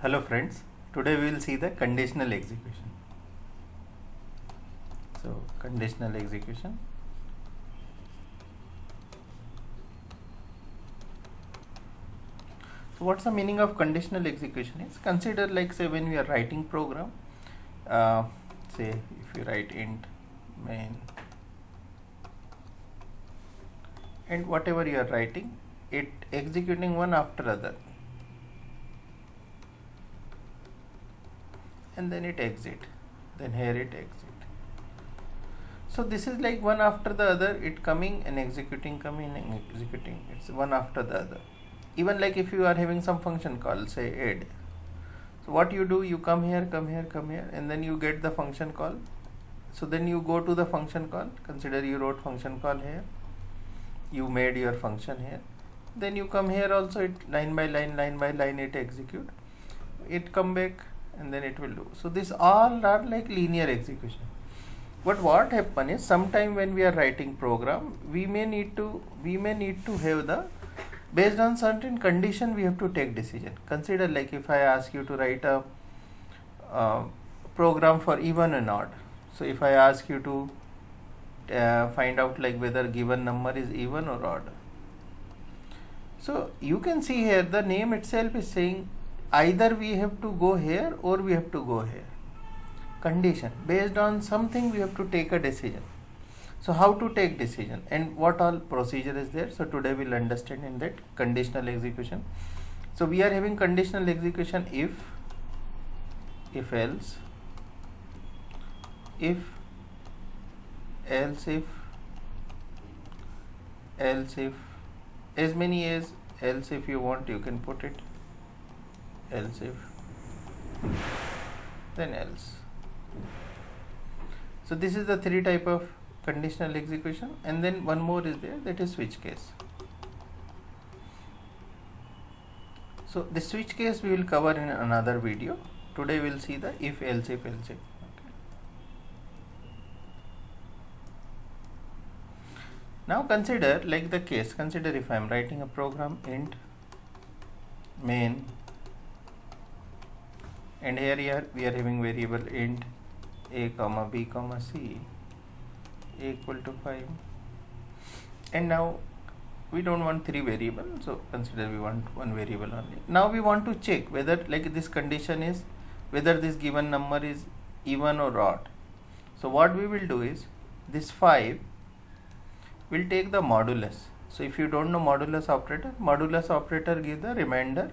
Hello friends, today we will see the conditional execution. So conditional execution. So what's the meaning of conditional execution? Is consider like say when we are writing program, say if you write int main and whatever you are writing, it executing one after other. And then it exit, then here it exit. So this is like one after the other, it coming and executing, coming and executing. It's one after the other. Even like if you are having some function call, say add. So what you do, you come here, and then you get the function call. So then you go to the function call. Consider you wrote function call here. You made your function here. Then you come here also, it line by line it execute. It come back. And then it will do. So this all are like linear execution. But what happen is sometime when we are writing program, we may need to have the based on certain condition we have to take decision. Consider like if I ask you to write a program for even and odd. So if I ask you to find out like whether given number is even or odd. So you can see here the name itself is saying either we have to go here or we have to go here. Condition. Based on something we have to take a decision. So how to take decision and what all procedure is there. So today we'll understand in that conditional execution. So we are having conditional execution if else, if else if as many as else if you want you can put it. Else if, then else. So this is the three type of conditional execution, and then one more is there, that is switch case. So the switch case we will cover in another video. Today we will see the if-elseif-elseif. Okay. Now consider like the case, consider if I am writing a program int main, and here we are having variable int a comma b comma c equal to 5, and now we don't want three variables, so consider we want one variable only. Now we want to check whether like this condition is whether this given number is even or odd. So what we will do is this 5 will take the modulus. So if you don't know modulus operator gives the remainder.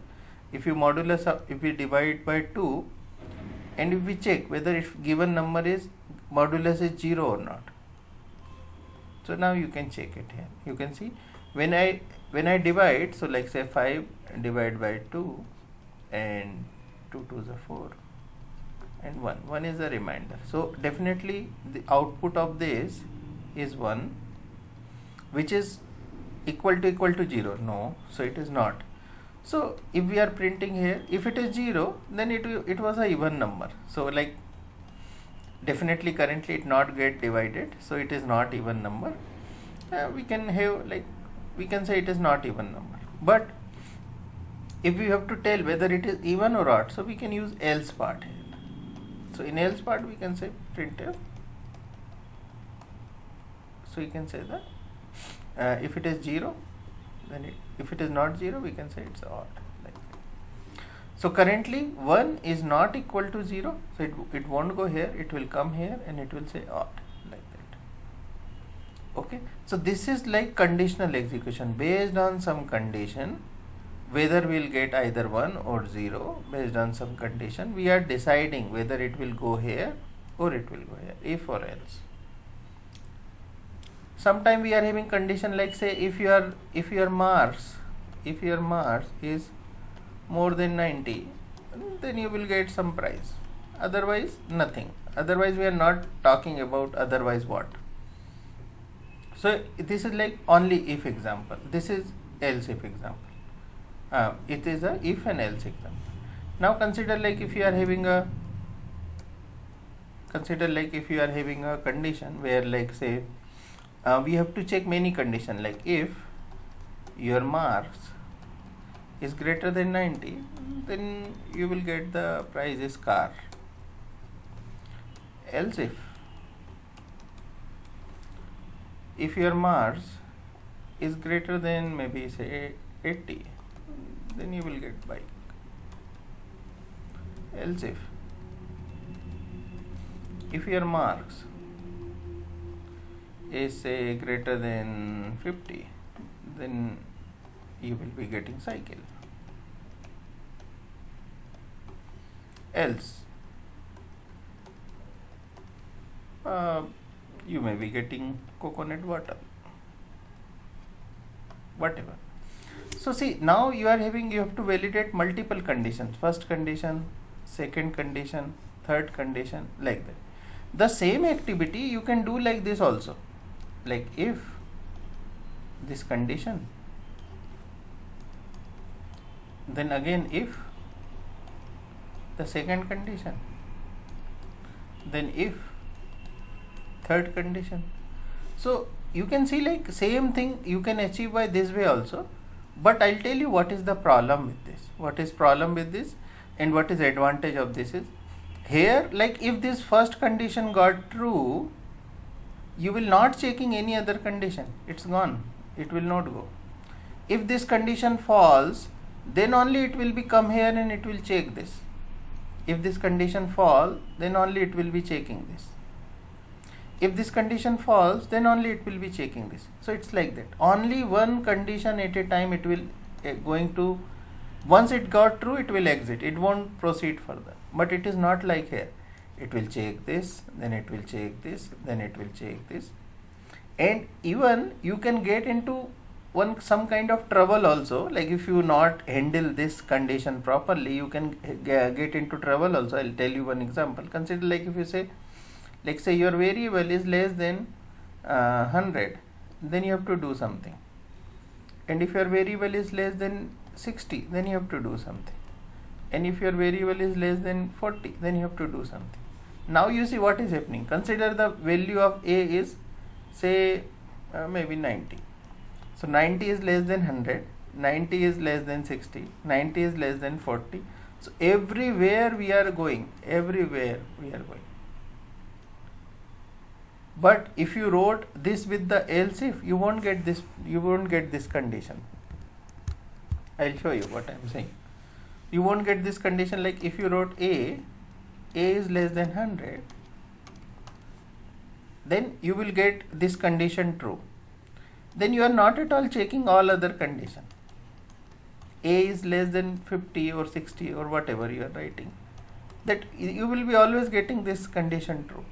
If you if we divide by 2 and if we check whether if given number is modulus is 0 or not. So now you can check it here. You can see when I divide, so like say 5 divide by 2 and 2 2s are 4 and 1 is a remainder. So definitely the output of this is 1, which is equal to 0. No, so it is not. So if we are printing here, if it is 0, then it was a even number. So like definitely currently it not get divided, so it is not even number. We can have like we can say it is not even number. But if we have to tell whether it is even or odd, so we can use else part here. So in else part we can say printf. So you can say that if it is 0, then if it is not 0, we can say it's odd. Like that. So currently 1 is not equal to 0, so it won't go here, it will come here and it will say odd, like that. Okay, so this is like conditional execution. Based on some condition, whether we'll get either 1 or 0, based on some condition, we are deciding whether it will go here or it will go here, if or else. Sometime we are having condition like say if your marks is more than 90, then you will get some prize. Otherwise nothing. Otherwise we are not talking about otherwise what. So this is like only if example. This is else if example. It is a if and else example. Now consider like if you are having a condition where like say we have to check many conditions, like if your marks is greater than 90, then you will get the price is car. Else if your marks is greater than maybe say 80, then you will get bike. Else if your marks is say greater than 50, then you will be getting cycle. Else you may be getting coconut water, whatever. So see, now you have to validate multiple conditions, first condition, second condition, third condition, like that. The same activity you can do like this also, like if this condition, then again if the second condition, then if third condition. So you can see like same thing you can achieve by this way also, but I'll tell you what is the problem with this, what is problem with this and what is advantage of this is, here like if this first condition got true, you will not checking any other condition, it's gone, it will not go. If this condition false, then only it will be come here and it will check this. If this condition false, then only it will be checking this. If this condition false, then only it will be checking this. So it's like that, only one condition at a time it will going to, once it got true it will exit, it won't proceed further. But it is not like here, it will check this, then it will check this, then it will check this. And even you can get into some kind of trouble also, like if you not handle this condition properly, you can get into trouble also. I'll tell you one example. Consider like if you say, like say your variable is less than 100, then you have to do something. And if your variable is less than 60, then you have to do something. And if your variable is less than 40, then you have to do something. Now you see what is happening. Consider the value of a is say maybe 90. So 90 is less than 100, 90 is less than 60, 90 is less than 40. So everywhere we are going, everywhere we are going. But if you wrote this with the else if, you won't get this, you won't get this condition. I'll show you what I'm saying. You won't get this condition, like if you wrote a is less than 100, then you will get this condition true. Then you are not at all checking all other condition. A is less than 50 or 60 or whatever you are writing, that you will be always getting this condition true.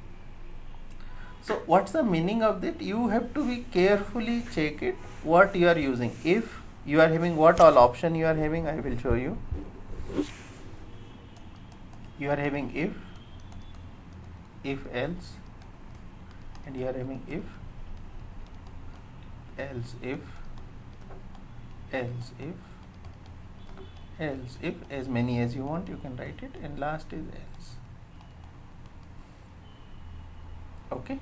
So what's the meaning of that? You have to be carefully check it what you are using. If you are having what all option you are having, I will show you. You are having if else, and you are having if else if as many as you want, you can write it, and last is else. Okay,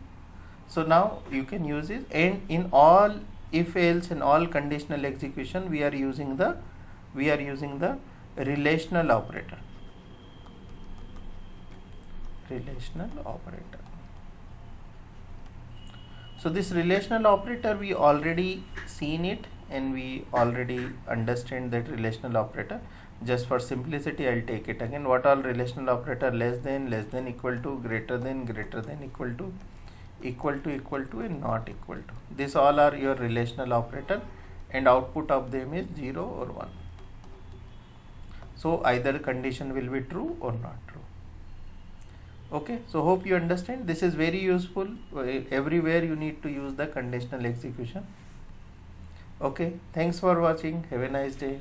so now you can use it, and in all if else and all conditional execution we are using the relational operator. So this relational operator, we already seen it and we already understand that relational operator. Just for simplicity, I'll take it again. What all relational operator? Less than, equal to, greater than, equal to, and not equal to. These all are your relational operator, and output of them is 0 or 1. So either condition will be true or not true. Okay, so hope you understand. This is very useful. Everywhere you need to use the conditional execution. Okay, thanks for watching. Have a nice day.